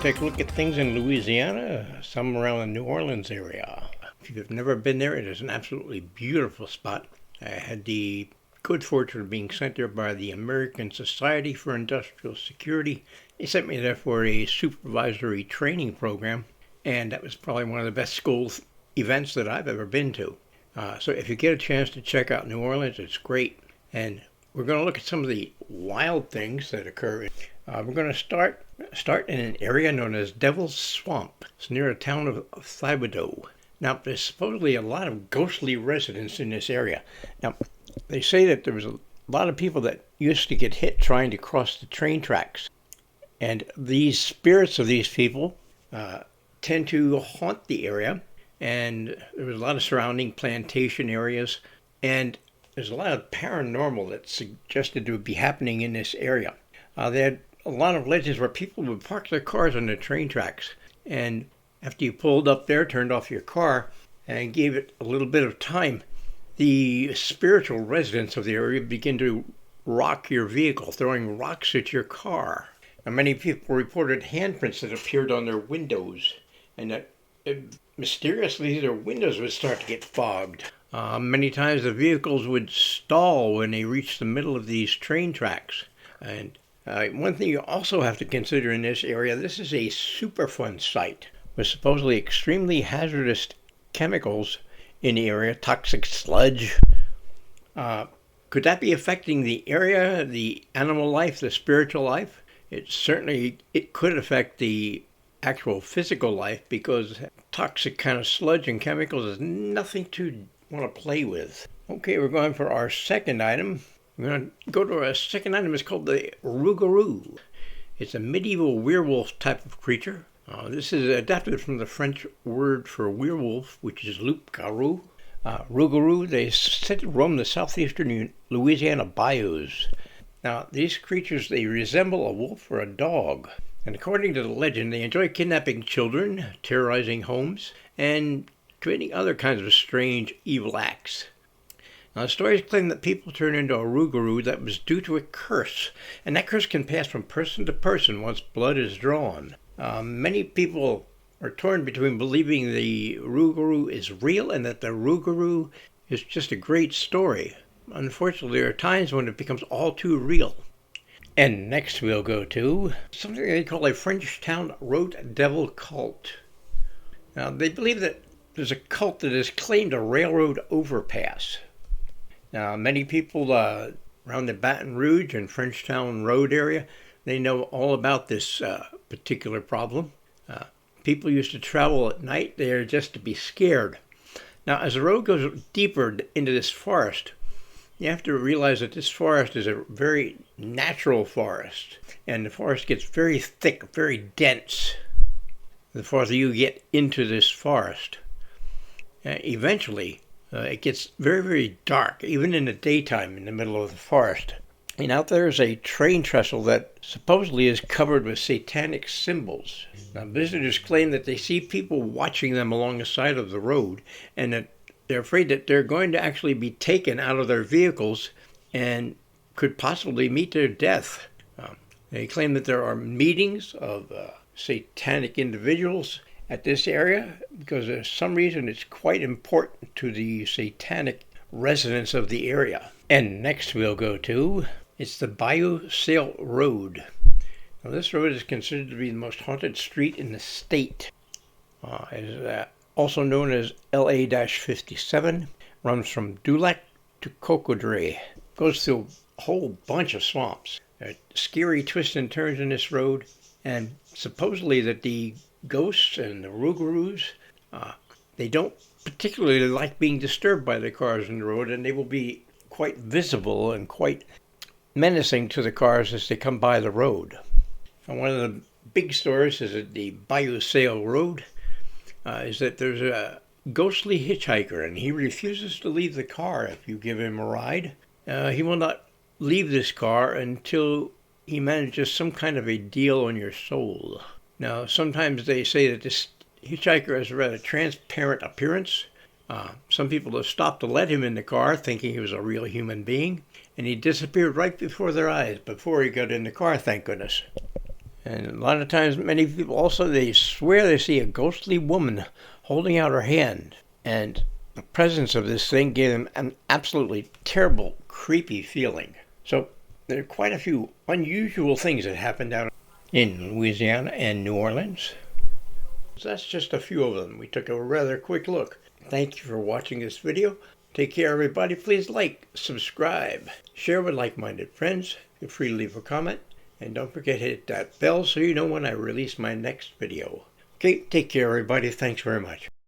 take a look at things in Louisiana, some around the New Orleans area. If you've never been there, it is an absolutely beautiful spot. I had the good fortune of being sent there by the American Society for Industrial Security. They sent me there for a supervisory training program, and that was probably one of the best school events that I've ever been to. So if you get a chance to check out New Orleans, it's great. And we're going to look at some of the wild things that occur. We're going to start in an area known as Devil's Swamp. It's near a town of Thibodeau. Now, there's supposedly a lot of ghostly residents in this area. Now, they say that there was a lot of people that used to get hit trying to cross the train tracks. And these spirits of these people tend to haunt the area. And there was a lot of surrounding plantation areas. And there's a lot of paranormal that's suggested to be happening in this area. They had a lot of legends where people would park their cars on the train tracks. And after you pulled up there, turned off your car, and gave it a little bit of time, the spiritual residents of the area begin to rock your vehicle, throwing rocks at your car. Now, many people reported handprints that appeared on their windows, and that mysteriously their windows would start to get fogged. Many times the vehicles would stall when they reached the middle of these train tracks. And one thing you also have to consider in this area, this is a Superfund site with supposedly extremely hazardous chemicals in the area, toxic sludge. Could that be affecting the area, the animal life, the spiritual life? It could affect the actual physical life, because toxic kind of sludge and chemicals is nothing to want to play with. Okay, we're going for our second item. We're going to go to our second item. It's called the rougarou. It's a medieval werewolf type of creature. This is adapted from the French word for werewolf, which is loup-garou. Rougarou, they said to roam the southeastern Louisiana bayous. Now, these creatures, they resemble a wolf or a dog. And according to the legend, they enjoy kidnapping children, terrorizing homes, and committing other kinds of strange, evil acts. Now, the stories claim that people turn into a rougarou that was due to a curse, and that curse can pass from person to person once blood is drawn. Many people are torn between believing the rougarou is real and that the rougarou is just a great story. Unfortunately, there are times when it becomes all too real. And next we'll go to something they call a Frenchtown Road Devil cult. Now, they believe that there's a cult that has claimed a railroad overpass. Now, many people around the Baton Rouge and Frenchtown Road area, they know all about this particular problem. People used to travel at night there just to be scared. Now, as the road goes deeper into this forest, you have to realize that this forest is a very natural forest, and the forest gets very thick, very dense the farther you get into this forest. Eventually, it gets very, very dark, even in the daytime in the middle of the forest. And out there is a train trestle that supposedly is covered with satanic symbols. Now, visitors claim that they see people watching them along the side of the road, and that they're afraid that they're going to actually be taken out of their vehicles and could possibly meet their death. They claim that there are meetings of satanic individuals at this area because for some reason it's quite important to the satanic residents of the area. And next we'll go to, it's the Bayou Sale Road. Now, this road is considered to be the most haunted street in the state. Also known as LA-57, runs from Dulac to Cocodrie. Goes through a whole bunch of swamps. There are scary twists and turns in this road, and supposedly that the ghosts and the rougarous, they don't particularly like being disturbed by the cars on the road, and they will be quite visible and quite menacing to the cars as they come by the road. And one of the big stories is at the Bayou Sale Road, is that there's a ghostly hitchhiker, and he refuses to leave the car if you give him a ride. He will not leave this car until he manages some kind of a deal on your soul. Now, sometimes they say that this hitchhiker has a rather transparent appearance. Some people have stopped to let him in the car, thinking he was a real human being, and he disappeared right before their eyes, before he got in the car, thank goodness. And a lot of times, many people also, they swear they see a ghostly woman holding out her hand. And the presence of this thing gave them an absolutely terrible, creepy feeling. So there are quite a few unusual things that happened down in Louisiana and New Orleans. So that's just a few of them. We took a rather quick look. Thank you for watching this video. Take care, everybody. Please like, subscribe, share with like-minded friends. Feel free to leave a comment. And don't forget to hit that bell so you know when I release my next video. Okay, take care, everybody. Thanks very much.